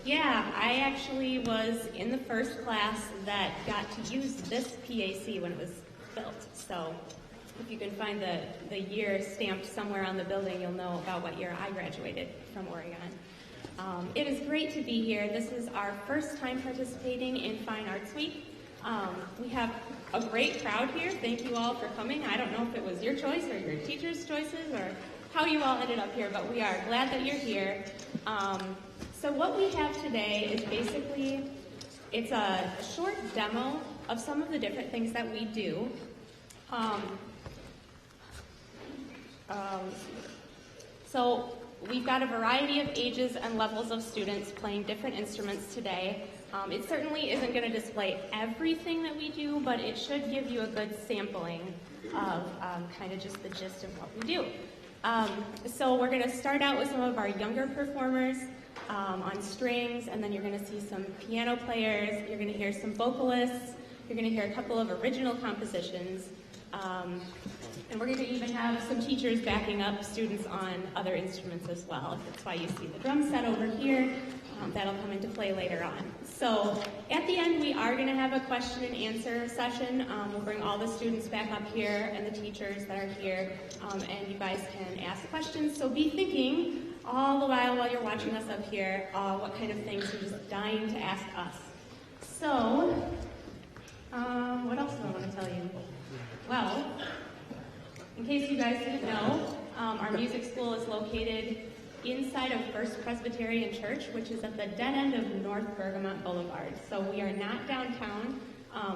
Yeah, I actually was in the first class that got to use this PAC when it was built. So if you can find the year stamped somewhere on the building, you'll know about what year I graduated from Oregon. It is great to be here. This is our first time participating in Fine Arts Week. We have a great crowd here. Thank you all for coming. I don't know if it was your choice or your teacher's choices or how you all ended up here, but we are glad that you're here. So what we have today is basically, it's a short demo of some of the different things that we do. So we've got a variety of ages and levels of students playing different instruments today. It certainly isn't going to display everything that we do, but it should give you a good sampling of kind of just the gist of what we do. So we're going to start out with some of our younger performers on strings, and then you're going to see some piano players, you're going to hear some vocalists, you're going to hear a couple of original compositions, and we're going to even have some teachers backing up students on other instruments as well. That's why you see the drum set over here. That'll come into play later on. So at the end, we are going to have a question and answer session. We'll bring all the students back up here and the teachers that are here, and you guys can ask questions. So be thinking all the while you're watching us up here, what kind of things you're just dying to ask us. So, what else do I want to tell you? Well, in case you guys didn't know, our music school is located inside of First Presbyterian Church, which is at the dead end of North Bergamot Boulevard. So we are not downtown.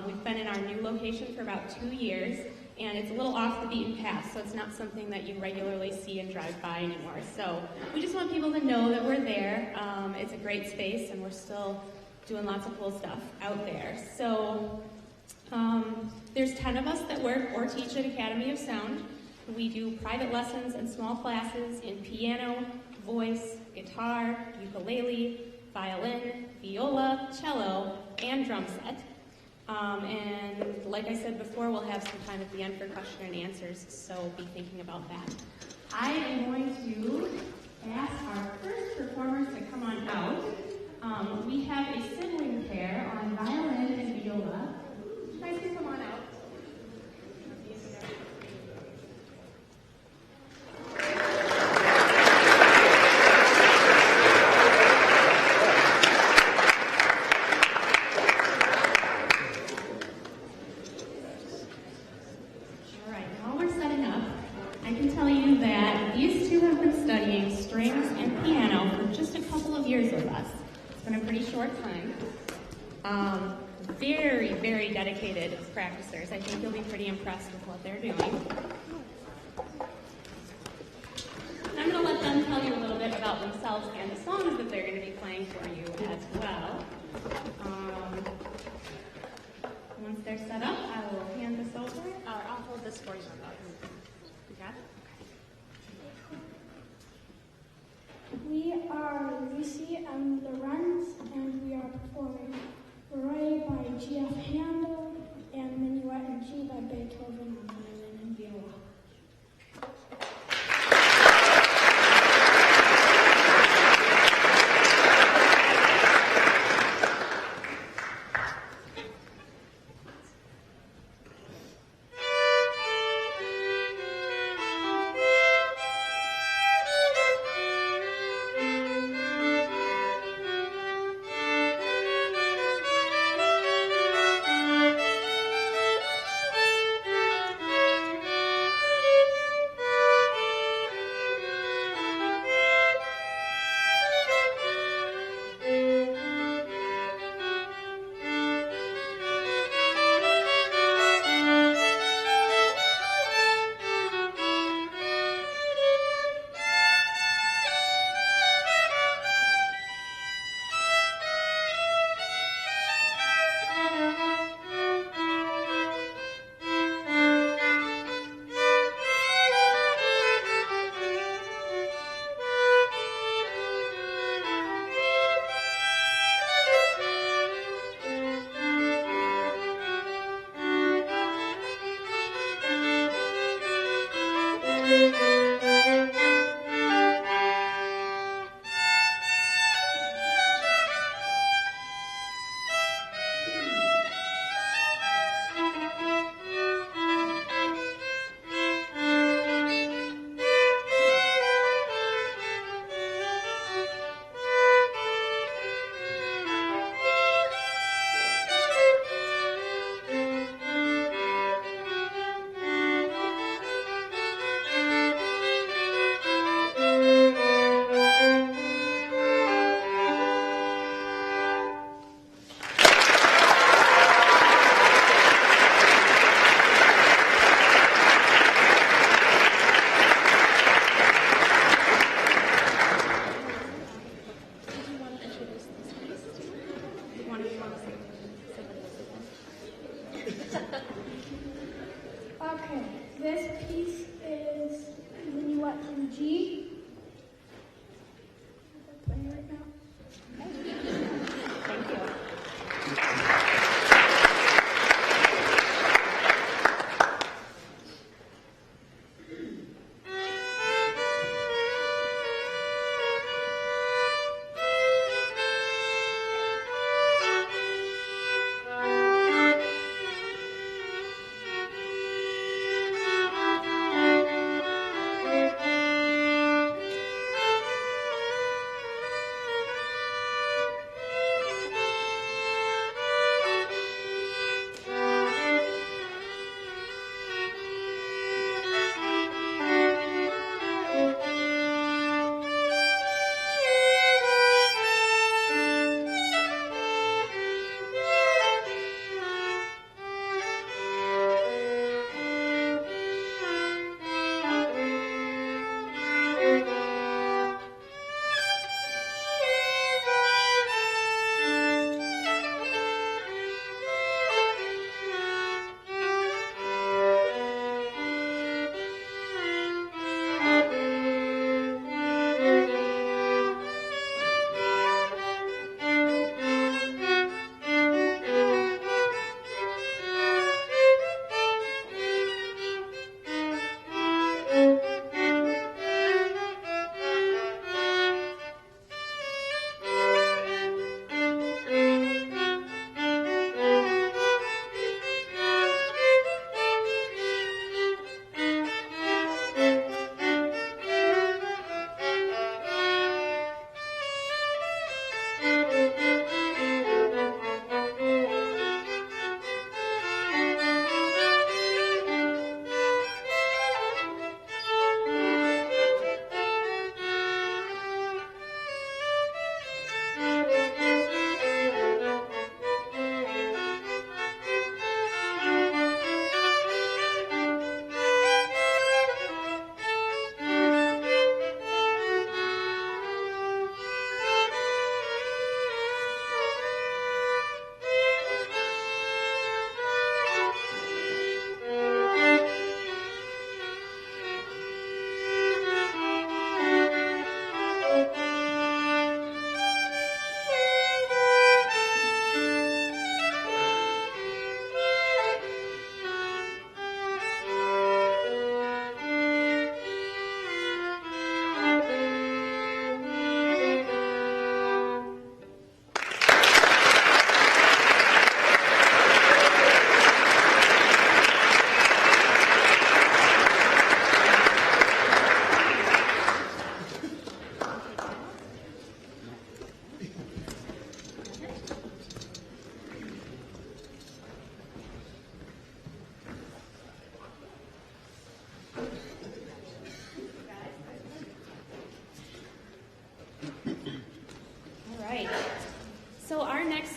We've been in our new location for about 2 years, and it's a little off the beaten path, so it's not something that you regularly see and drive by anymore. So we just want people to know that we're there. It's a great space, and we're still doing lots of cool stuff out there. So there's 10 of us that work or teach at Academy of Sound. We do private lessons and small classes in piano, voice, guitar, ukulele, violin, viola, cello, and drum set. And like I said before, we'll have some time at the end for question and answers, so be thinking about that. I am going to ask our first performers to come on out. We have a sibling pair on violin and viola. You guys can come on out. Very dedicated practicers. I think you'll be pretty impressed with what they're doing. I'm going to let them tell you a little bit about themselves and the songs that they're going to be playing for you as well. Once they're set up, I will hand this over. I'll hold this for you. You got it? We are Lucy and Lorenz, and we are performing Roy by G.F. Handel and Minuet in G by Beethoven on violin and viola.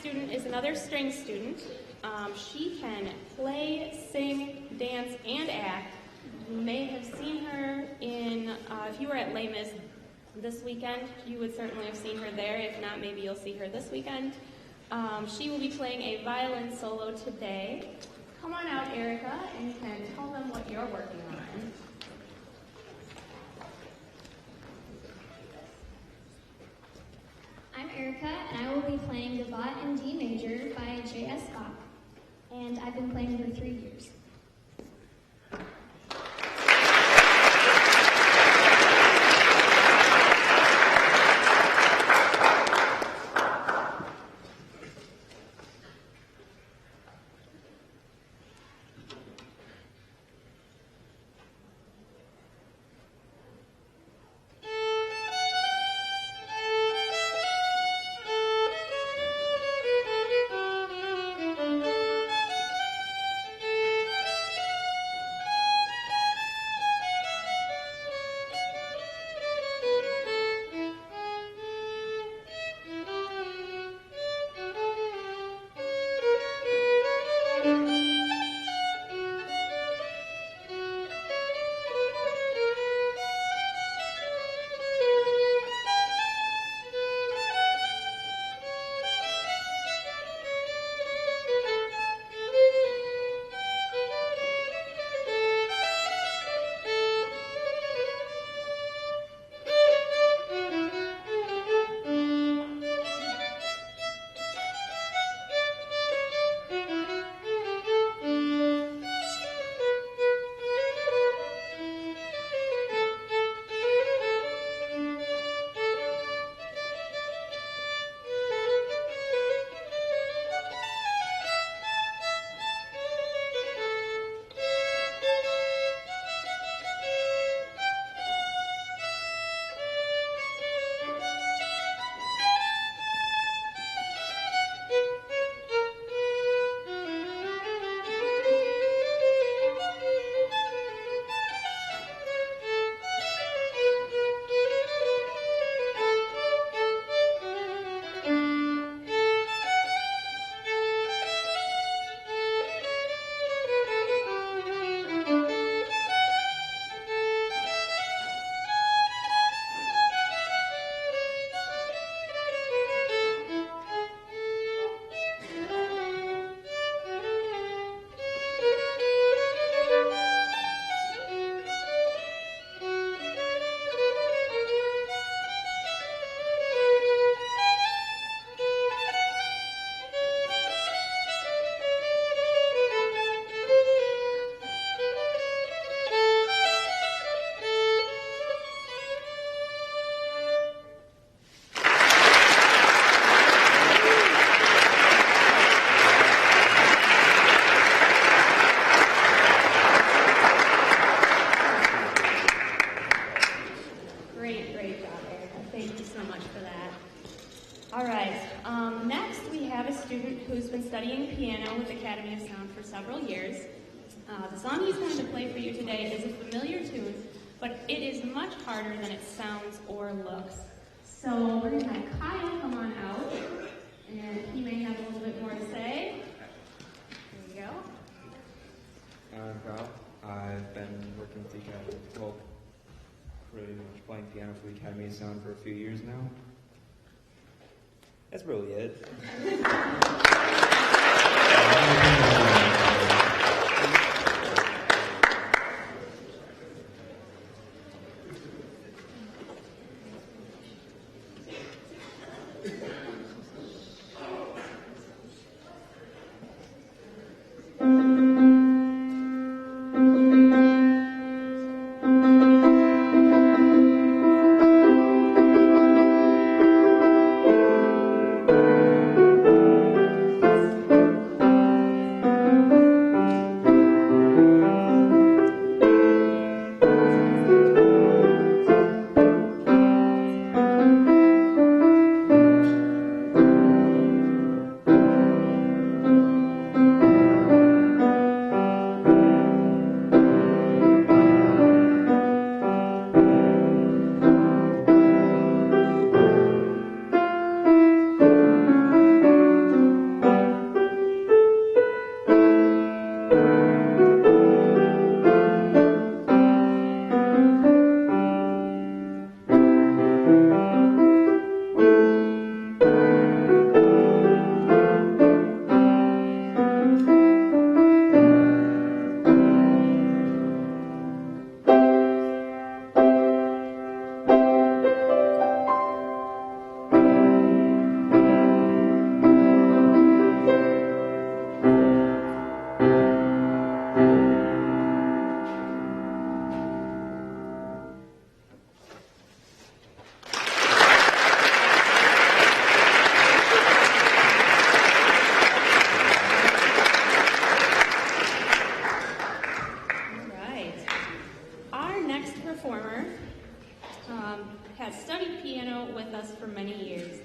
student is another string student. She can play, sing, dance, and act. You may have seen her in, if you were at Les Mis this weekend, you would certainly have seen her there. If not, maybe you'll see her this weekend. She will be playing a violin solo today. Come on out, Erica, and you can tell them what you're working on. I'm Erica, and I will be playing Gavotte in D major by J.S. Bach, and I've been playing for 3 years. who's been studying piano with Academy of Sound for several years. The song he's going to play for you today is a familiar tune, but it is much harder than it sounds or looks. So we're going to have Kyle come on out, and he may have a little bit more to say. There you go. I'm Kyle. I've been working with the Academy, well, pretty much playing piano for the Academy of Sound for a few years now. That's really it. piano with us for many years.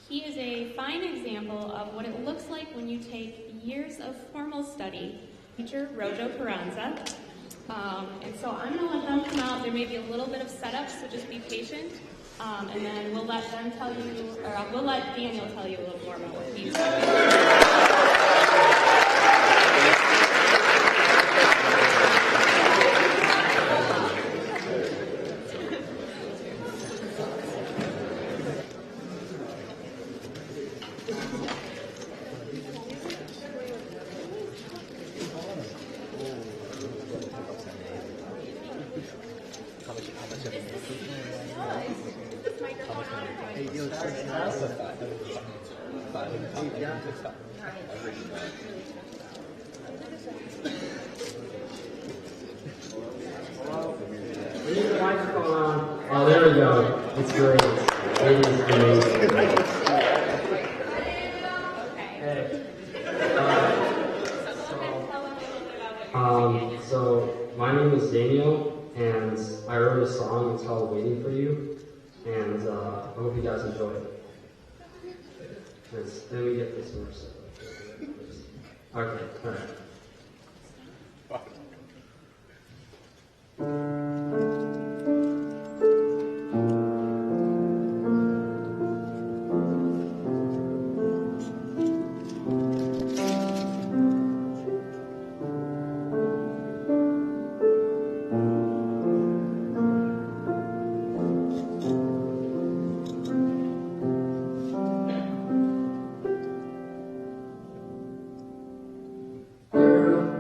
He is a fine example of what it looks like when you take years of formal study. Teacher Rojo Carranza. And so I'm going to let them come out. There may be a little bit of setup, so just be patient. And then we'll let them tell you, or we'll let Daniel tell you a little more about what he's doing. We need the microphone on. Oh, there we go. It's great. It is great. Hey. So my name is Daniel, and I wrote a song. It's called "Waiting for You," and I hope you guys enjoy it. Let me get this more stuff. Okay. All right.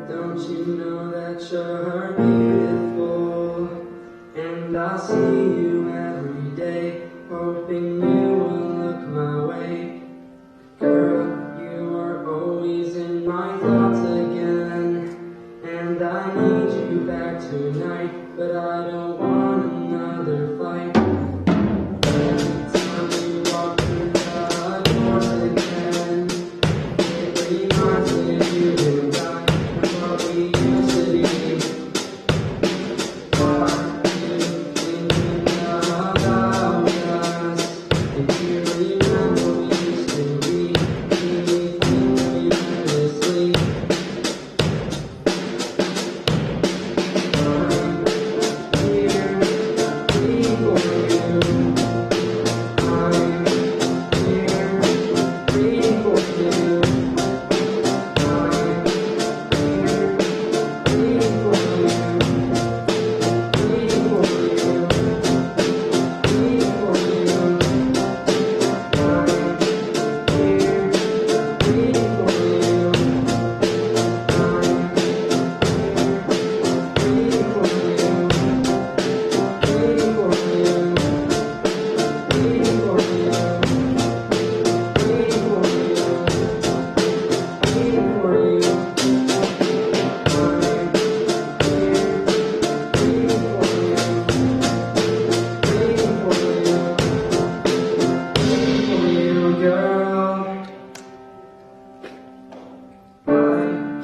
Don't you know that you're beautiful? And I see you every day, hoping you will look my way. Girl, you are always in my thoughts again, and I need you back tonight, but I don't want another fight. Every time you walk through the doors again, it reminds me of you and I. We used to be. Are you thinking about us? If you remember we used to be, anything endlessly. I'm here, waiting for you. I'm here, waiting for you.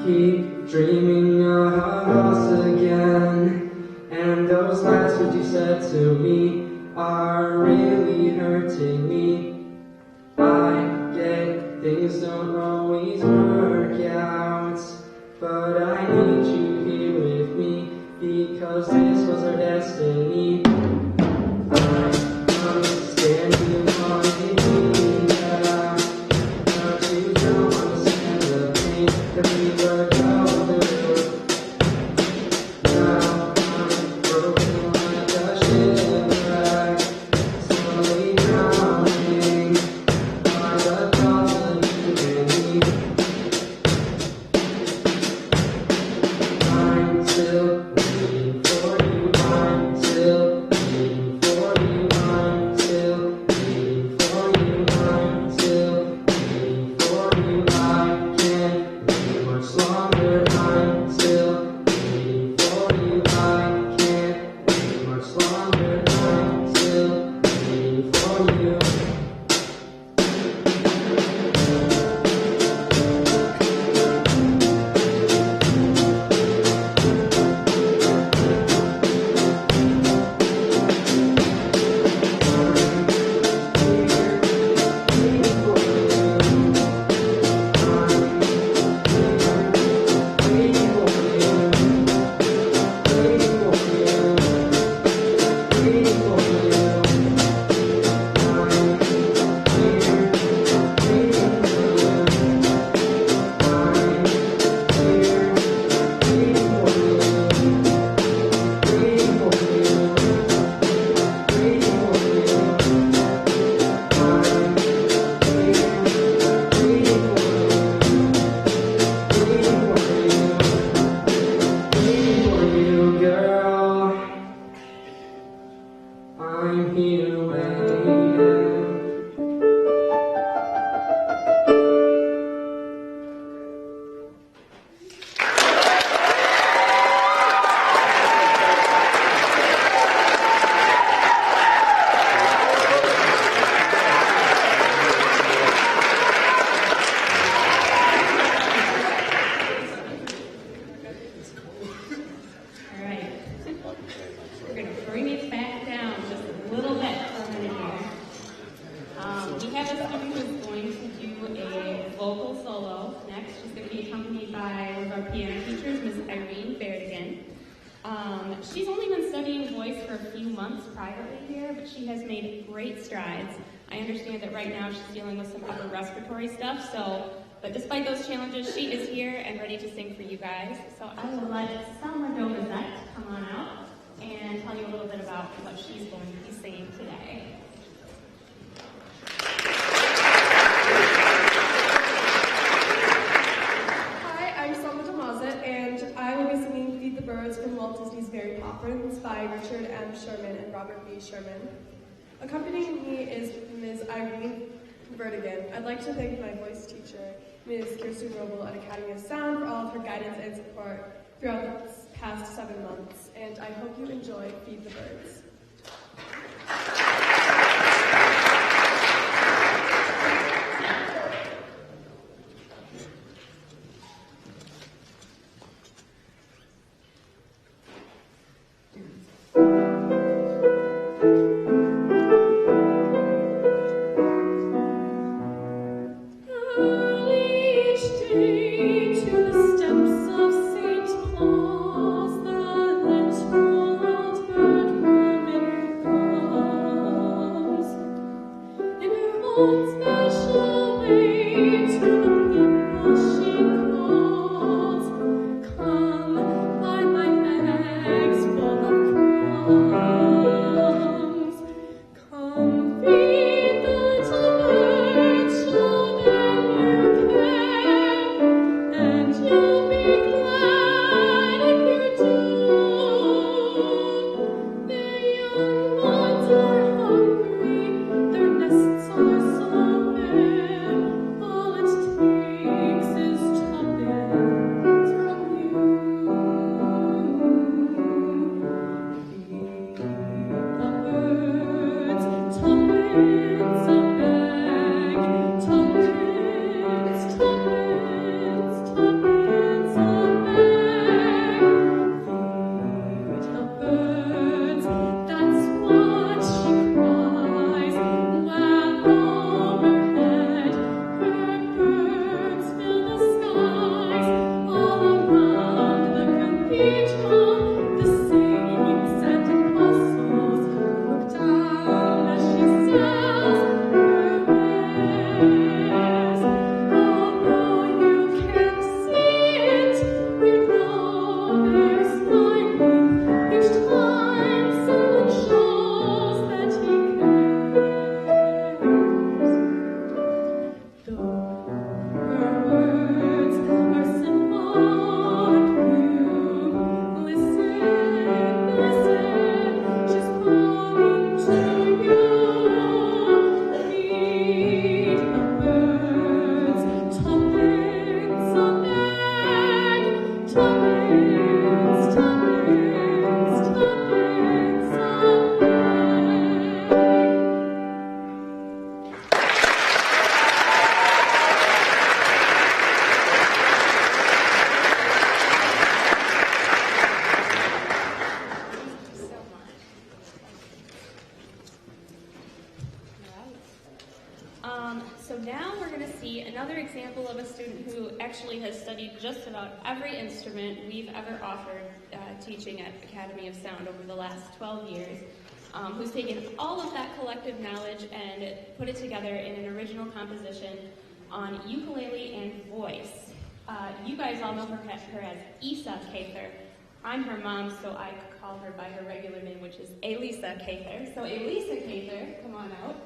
Keep dreaming of us again, and those last words you said to me are really hurting me. I get things don't always work out, but I need you here with me, because this was our destiny. I understand you want me now, but you don't understand the pain that we were going through. Now I'm broken like a shipwreck, slowly drowning by the thoughts of you and me. I'm still waiting for you. I'm still waiting for you. I'm still waiting for you. I'm still waiting for you. I can't wait much longer. I'm still waiting for you. I can't wait much longer. I'm still waiting for you. have a student who's going to do a vocal solo next. She's going to be accompanied by one of our piano teachers, Ms. Irene Verdigan. She's only been studying voice for a few months privately here, but she has made great strides. I understand that right now she's dealing with some upper respiratory stuff, but despite those challenges, she is here and ready to sing for you guys. So I will let Selma Dovazette come on out and tell you a little bit about what she's going to be singing today. Hi, I'm Selma Dovazette, and I will be singing Feed the Birds from Walt Disney's Mary Poppins by Richard M. Sherman and Robert B. Sherman. Accompanying me is Ms. Irene Verdigan. I'd like to thank my voice teacher, Ms. Kirsten Roble at Academy of Sound, for all of her guidance and support throughout the past 7 months, and I hope you enjoy Feed the Birds. So now we're going to see another example of a student who actually has studied just about every instrument we've ever offered teaching at Academy of Sound over the last 12 years, who's taken all of that collective knowledge and put it together in an original composition on ukulele and voice. You guys all know her as Isa Cather. I'm her mom, so I call her by her regular name, which is Elisa Cather. So Elisa Cather, come on out.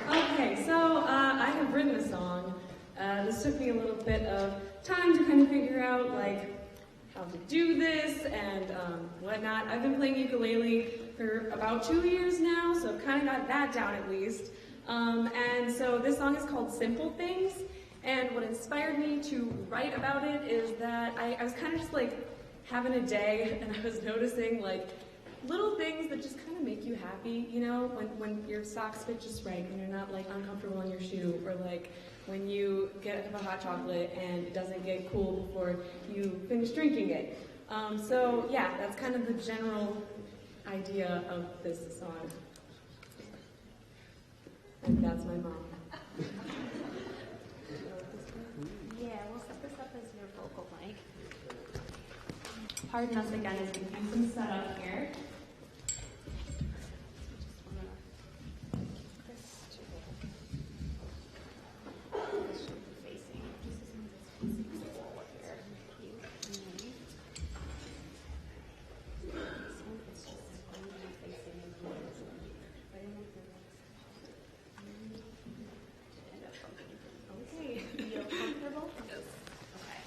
Okay, so I have written a song. This took me a little bit of time to kind of figure out like how to do this and whatnot. I've been playing ukulele for about 2 years now, so I've kind of got that down at least. And so this song is called Simple Things, and what inspired me to write about it is that I was kind of just like having a day, and I was noticing like little things that just kind of make you happy, you know, when your socks fit just right, when you're not like uncomfortable in your shoe, or like when you get a cup of hot chocolate and it doesn't get cool before you finish drinking it. So yeah, that's kind of the general idea of this song. And that's my mom. Yeah, we'll set this up as your vocal mic. Pardon us again as we do some setup here. Okay, you're comfortable? Yes. Okay.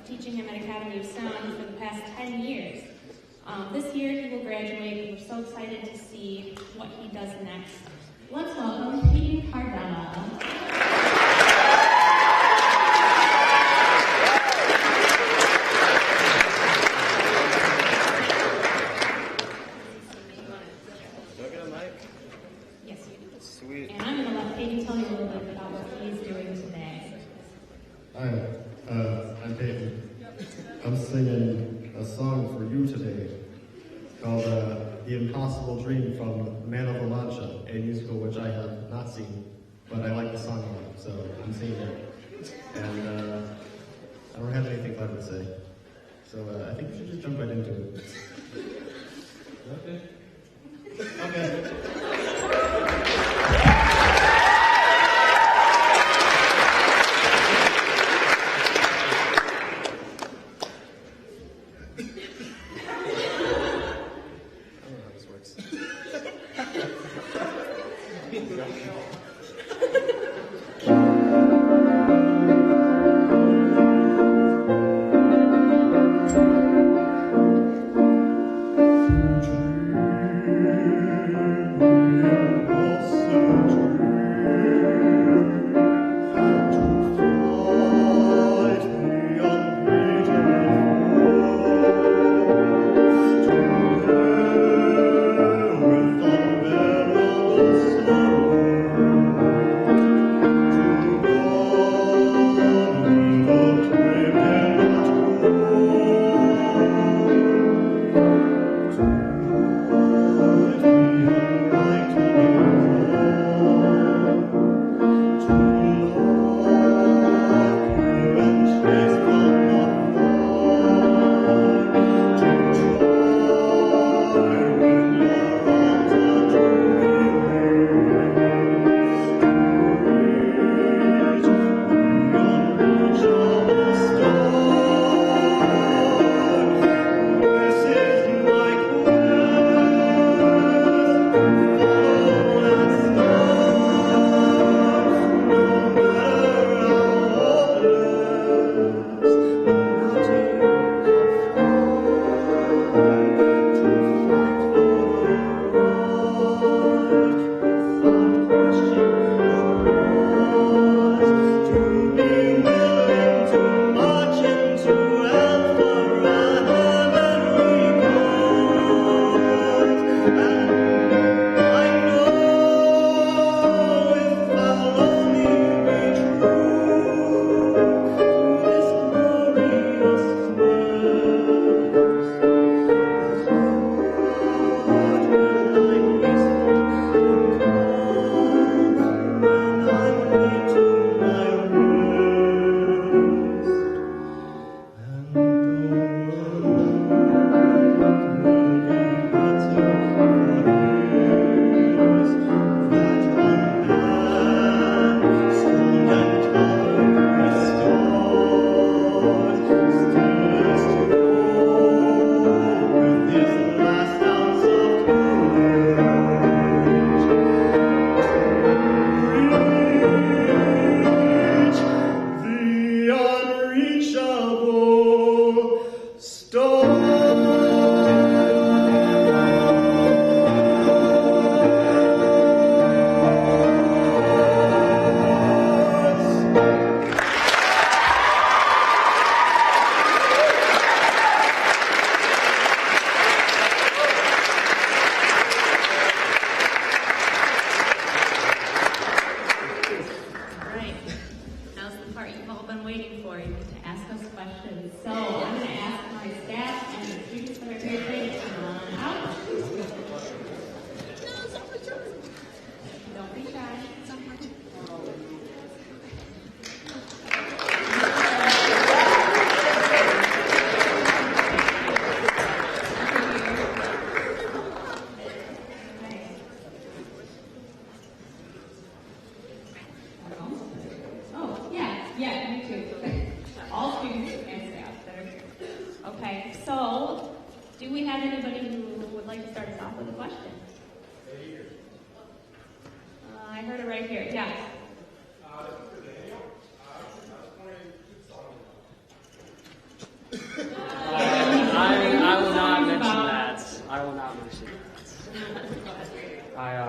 teaching him at Academy of Sound for the past 10 years. This year he will graduate, and we're so excited to see what he does next. Let's welcome Peyton Cardella. Yes, you do. Sweet. And I'm going to let Peyton tell you a little bit about what he's doing today. Hi, I'm Peyton. I'm singing a song for you today called The Impossible Dream from Man of La Mancha, a musical which I have not seen, but I like the song a lot, so I'm singing it. And I don't have anything clever to say, So I think we should just jump right into it. Okay. Okay.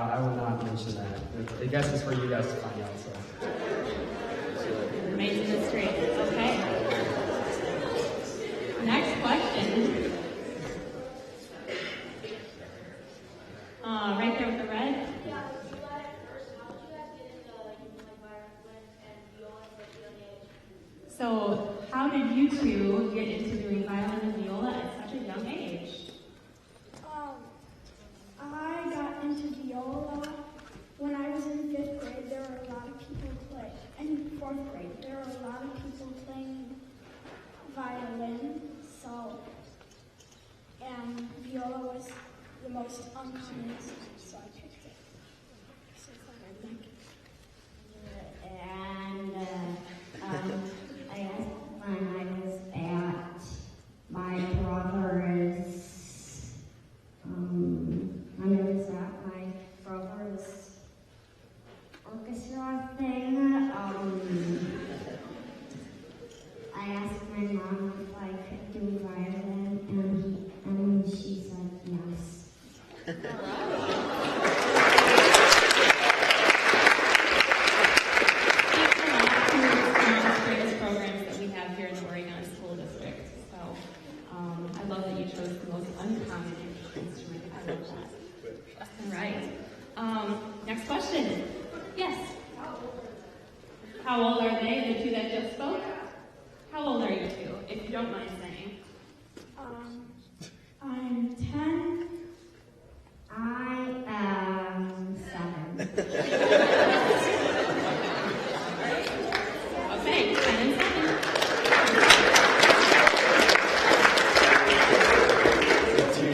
I will not mention that. I guess it's for you guys to find out. So. Remains a mystery. Okay. Next question. Right there with the red. So, how did you two get into doing violin and viola at such a young age? I got into viola when I was in 5th grade. There were a lot of people in 4th grade. There were a lot of people playing violin, so most uncommon instrument, so I picked it. So thank you. And I guess when I was at my brother's, when I was at my brother's orchestra thing, I asked my mom if I could do violin, and she said yes. Programs that we have here in the Oregon School District. So I love that you chose the most uncommon instrument. I love that. All right. Next question. Yes. How old are they, the two that just spoke? How old are you two, if you don't mind saying? I'm 10. I am 7. Okay, 10 and 7.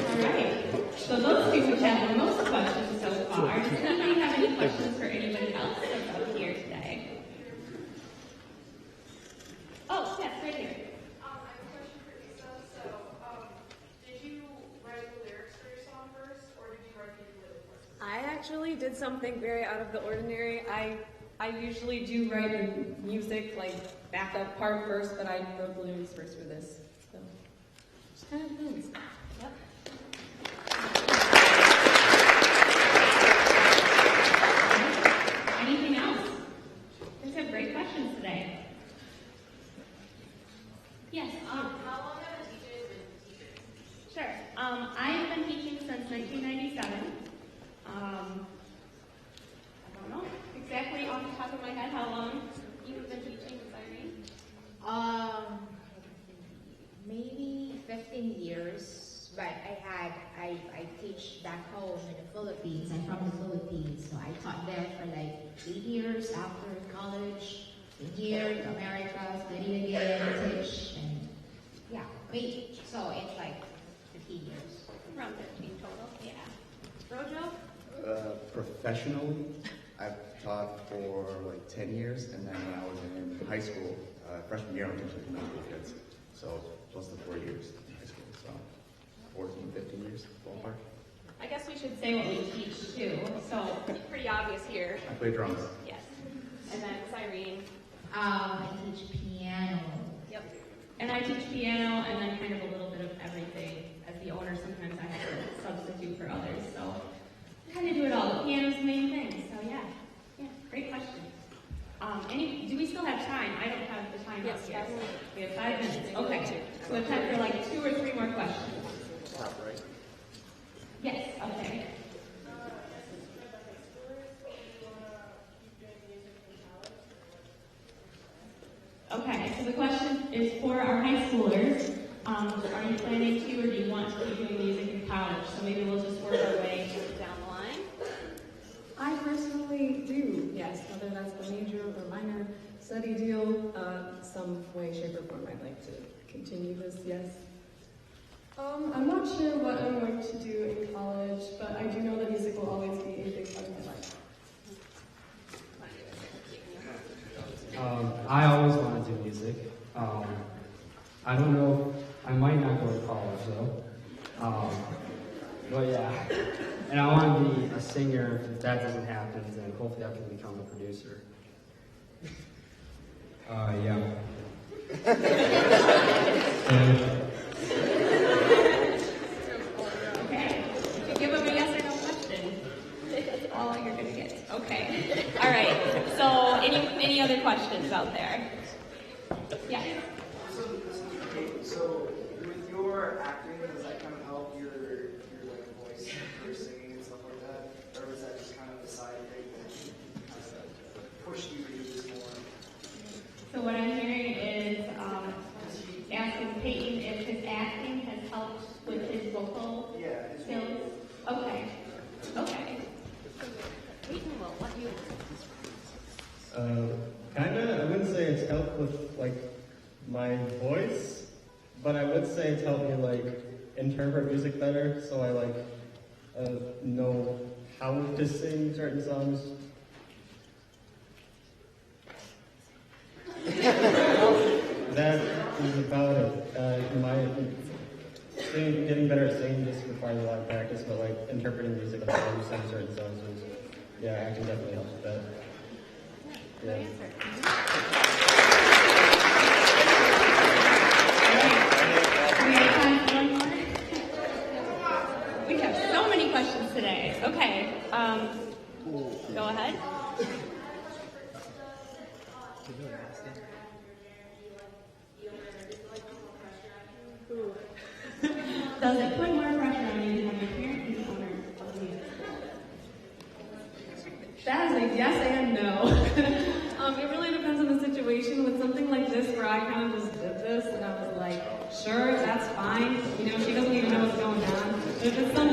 All right. So those two have the most questions so far. Does anybody have any questions for anybody else that's up here today? Oh, yes, right here. I have a question for Lisa. So, did you write the lyrics for your song first, or did you write the ukulele first? I actually did something very out of the ordinary. I usually do write the music, like backup part first, but I wrote the lyrics first for this. So, just kind of things. Yep. Anything else? These are great questions today. Yes. How long have the teachers been teaching? Sure. I've been teaching since 1997. I don't know exactly off the top of my head how long you've been teaching, Irene. Maybe 15 years, but I teach back home in the Philippines. I'm from the Philippines, so I taught there for like 8 years after college. Been here to America, study again, teach, and yeah, wait. So it's like 15 years. Around 15 total, yeah. Rojo? Professionally, I've taught for like 10 years, and then when I was in high school, freshman year, I was teaching middle school kids. So plus the 4 years in high school, so 14, 15 years, ballpark. I guess we should say what we teach too. So pretty obvious here. I play drums. Yes. And then Cyrene. I teach piano. Yep. And I teach piano and then kind of a little bit of everything. As the owner, sometimes I have to substitute for others. So I kind of do it all. The piano's the main thing. So yeah. Yeah, great question. Do we still have time? I don't have the time up here. We have 5 minutes. Okay. So we have time for like 2 or 3 more questions. Top right. Yes, okay. Okay, so the question is for our high schoolers. Are you planning to, or do you want to be doing music in college? So maybe we'll just work our way down the line. I personally do, yes, whether that's a major or minor study deal, some way, shape, or form I'd like to continue this, yes. I'm not sure what I'm going to do in college, but I do know that music will always be a big part of my life. I always want to do music. I don't know, I might not go to college though. But yeah, and I want to be a singer. If that doesn't happen, then hopefully I can become a producer. Yeah. Okay. You give them a yes or no question. That's all you're going to get. Okay. All right. So any other questions out there? Yeah. So with your acting, does that kind of help your like voice, your singing and stuff like that, or was that just kind of a side thing that kind of pushed you to do this more? So what I'm hearing is asking Peyton if his acting has helped with his vocal skills. Okay. Okay. Peyton will let you. Kinda, I wouldn't say it's helped with like my voice, but I would say it's helped me like interpret music better. So I like know how to sing certain songs. That is about it. Getting better at singing just requires a lot of practice, but like interpreting music and how you sing certain songs is, yeah, I can definitely help with that. Yeah. We have time for one more. We have so many questions today. Okay, go ahead. Does it put more pressure on you to have your parents be the owner of the music? That is a yes and no. It really depends on the situation. With something like this where I kind of just did this and I was like, sure, that's fine. You know, she doesn't even know what's going on. But if it's something